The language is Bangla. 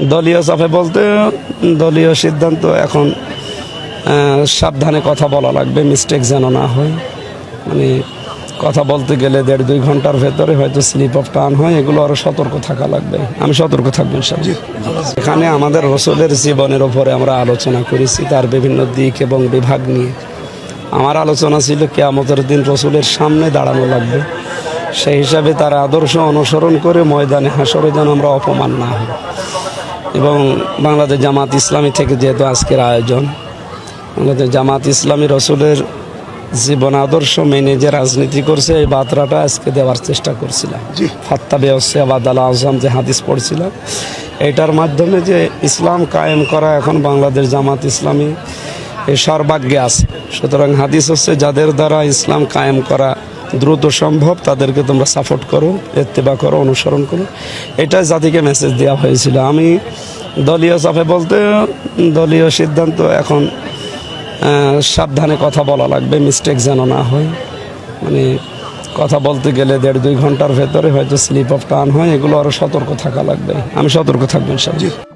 দলীয় চাপে বলতে দলীয় সিদ্ধান্ত এখন সাবধানে কথা বলা লাগবে, মিস্টেক যেন না হয়। মানে কথা বলতে গেলে 1.5-2 ঘন্টার ভেতরে হয়তো স্লিপ অফ টার্ন হয়, এগুলো আরও সতর্ক থাকা লাগবে। আমি সতর্ক থাকবো ইনশাআল্লাহ। এখানে আমাদের রসুলের জীবনের ওপরে আমরা আলোচনা করেছি, তার বিভিন্ন দিক এবং বিভাগ নিয়ে। আমার আলোচনা ছিল কিয়ামতের দিন রসুলের সামনে দাঁড়ানো লাগবে, সেই হিসাবে তার আদর্শ অনুসরণ করে ময়দানে হাসরে যেন আমরা অপমান না হই। এবং বাংলাদেশ জামাত ইসলামী থেকে যেহেতু আজকের আয়োজন, বাংলাদেশ জামাত ইসলামী রসুলের জীবন আদর্শ মেনে যে রাজনীতি করছে, এই বার্তাটা আজকে দেওয়ার চেষ্টা করছিলাম। ফাত্তাবে আবাদ আল আজম যে হাদিস পড়ছিলাম, এটার মাধ্যমে যে ইসলাম কায়েম করা এখন বাংলাদেশ জামাত ইসলামী এই সর্বাগ্যে আছে। সুতরাং হাদিস হচ্ছে, যাদের দ্বারা ইসলাম কায়েম করা দ্রুত সম্ভব তাদেরকে তোমরা সাপোর্ট করো, ইত্তেবা করো, অনুসরণ করো। এটা জাতিকে মেসেজ দেওয়া হয়েছিল। আমি দলীয় চাপে বলতে দলীয় সিদ্ধান্ত এখন সাবধানে কথা বলা লাগবে, মিস্টেক যেন না হয়। মানে কথা বলতে গেলে 1.5-2 ঘন্টার ভেতরে হয়তো স্লিপ অফ টার্ন হয়, এগুলো আরও সতর্ক থাকা লাগবে। আমি সতর্ক থাকবো ইনশাআল্লাহ।